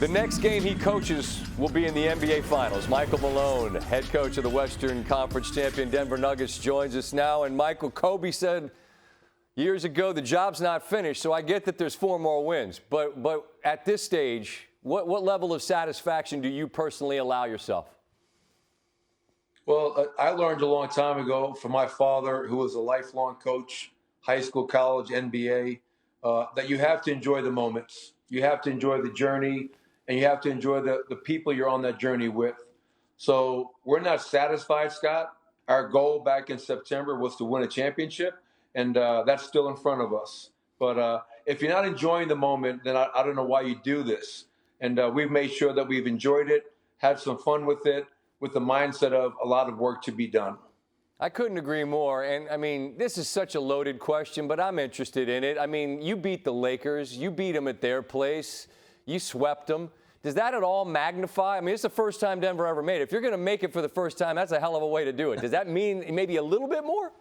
The next game he coaches will be in the NBA Finals. Michael Malone, head coach of the Western Conference champion Denver Nuggets, joins us now. And Michael, Kobe said years ago the job's not finished, so I get that there's 4 more wins. But at this stage, what level of satisfaction do you personally allow yourself? Well, I learned a long time ago from my father, who was a lifelong coach, high school, college, NBA, that you have to enjoy the moments. You have to enjoy the journey, and you have to enjoy the people you're on that journey with. So we're not satisfied, Scott. Our goal back in September was to win a championship, and that's still in front of us. But if you're not enjoying the moment, then I don't know why you do this. And we've made sure that we've enjoyed it, had some fun with it, with the mindset of a lot of work to be done. I couldn't agree more. And, I mean, this is such a loaded question, but I'm interested in it. I mean, you beat the Lakers. You beat them at their place. You swept them. Does that at all magnify? I mean, it's the first time Denver ever made it. If you're going to make it for the first time, that's a hell of a way to do it. Does that mean maybe a little bit more?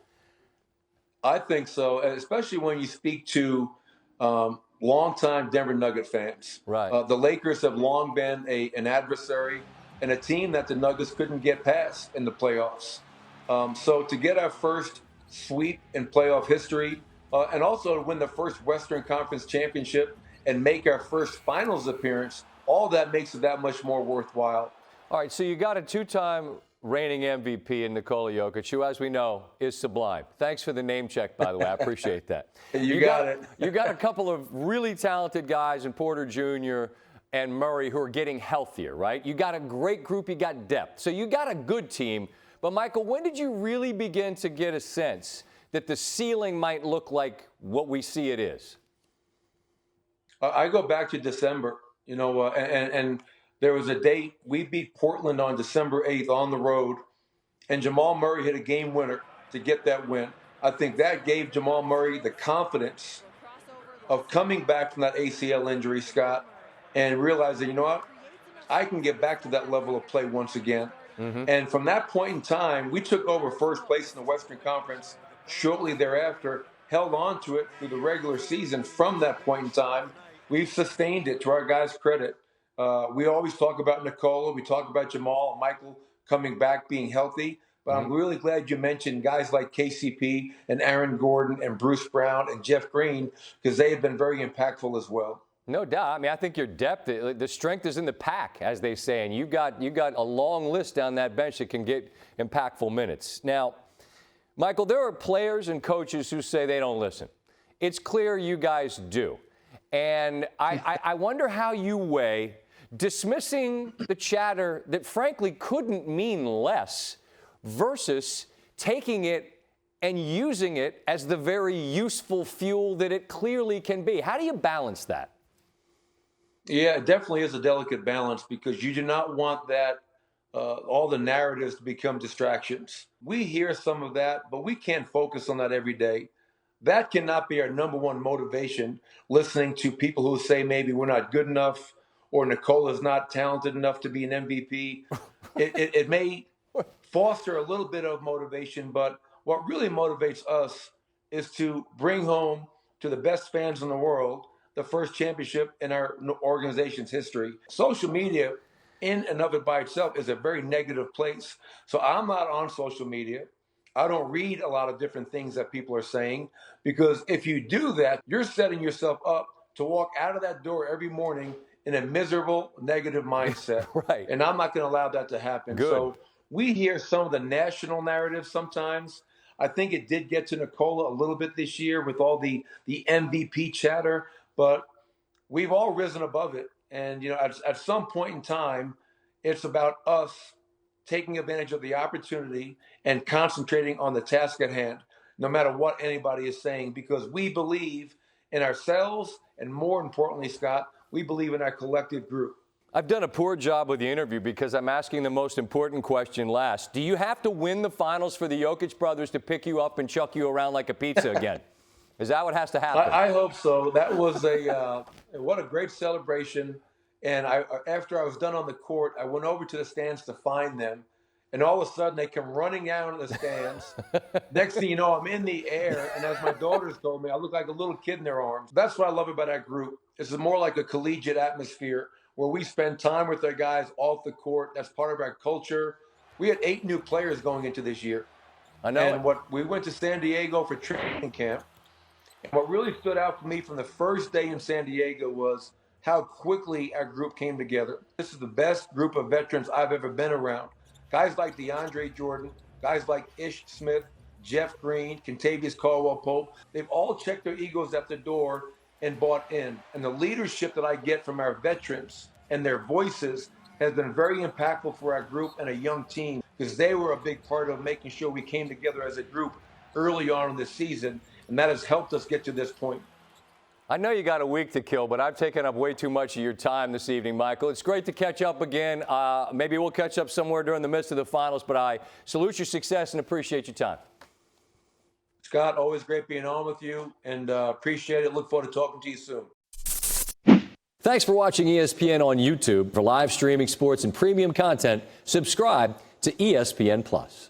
I think so, especially when you speak to longtime Denver Nugget fans. Right. The Lakers have long been an adversary and a team that the Nuggets couldn't get past in the playoffs. So to get our first sweep in playoff history and also to win the first Western Conference championship and make our first finals appearance, all that makes it that much more worthwhile. All right, so you got a 2-time reigning MVP in Nikola Jokic, who, as we know, is sublime. Thanks for the name check, by the way. I appreciate that. You got it. You got a couple of really talented guys in Porter Jr. and Murray who are getting healthier, right? You got a great group. You got depth. So you got a good team. But, Michael, when did you really begin to get a sense that the ceiling might look like what we see it is? I go back to December, and there was a date. We beat Portland on December 8th on the road, and Jamal Murray hit a game winner to get that win. I think that gave Jamal Murray the confidence of coming back from that ACL injury, Scott, and realizing, you know what, I can get back to that level of play once again. Mm-hmm. And from that point in time, we took over first place in the Western Conference shortly thereafter, held on to it through the regular season. From that point in time, we've sustained it, to our guys' credit. We always talk about Nikola. We talk about Jamal, Michael coming back, being healthy. But I'm really glad you mentioned guys like KCP and Aaron Gordon and Bruce Brown and Jeff Green, because they have been very impactful as well. No doubt. I mean, I think your depth, the strength is in the pack, as they say, and you got a long list down that bench that can get impactful minutes. Now, Michael, there are players and coaches who say they don't listen. It's clear you guys do. And I wonder how you weigh dismissing the chatter that frankly couldn't mean less versus taking it and using it as the very useful fuel that it clearly can be. How do you balance that? Yeah, it definitely is a delicate balance, because you do not want that all the narratives to become distractions. We hear some of that, but we can't focus on that every day. That cannot be our number one motivation, listening to people who say maybe we're not good enough or Nikola's not talented enough to be an MVP. It may foster a little bit of motivation, but what really motivates us is to bring home to the best fans in the world the first championship in our organization's history. Social media in and of it by itself is a very negative place. So I'm not on social media. I don't read a lot of different things that people are saying, because if you do that, you're setting yourself up to walk out of that door every morning in a miserable, negative mindset. Right. And I'm not going to allow that to happen. Good. So we hear some of the national narratives sometimes. I think it did get to Nikola a little bit this year with all the MVP chatter, but we've all risen above it. And, at some point in time, it's about us taking advantage of the opportunity and concentrating on the task at hand, no matter what anybody is saying, because we believe in ourselves, and more importantly, Scott, we believe in our collective group. I've done a poor job with the interview because I'm asking the most important question last. Do you have to win the finals for the Jokic brothers to pick you up and chuck you around like a pizza again? Is that what has to happen? I hope so. That was what a great celebration. And after I was done on the court, I went over to the stands to find them. And all of a sudden, they come running out of the stands. Next thing you know, I'm in the air. And as my daughters told me, I look like a little kid in their arms. That's what I love about that group. It's more like a collegiate atmosphere where we spend time with our guys off the court. That's part of our culture. We had 8 new players going into this year. I know. And we went to San Diego for training camp. And what really stood out for me from the first day in San Diego was how quickly our group came together. This is the best group of veterans I've ever been around. Guys like DeAndre Jordan, guys like Ish Smith, Jeff Green, Kentavious Caldwell-Pope, they've all checked their egos at the door and bought in. And the leadership that I get from our veterans and their voices has been very impactful for our group and a young team, because they were a big part of making sure we came together as a group early on in the season, and that has helped us get to this point. I know you got a week to kill, but I've taken up way too much of your time this evening, Michael. It's great to catch up again. Maybe we'll catch up somewhere during the midst of the finals, but I salute your success and appreciate your time. Scott, always great being on with you, and appreciate it. Look forward to talking to you soon. Thanks for watching ESPN on YouTube. For live streaming sports and premium content, subscribe to ESPN+.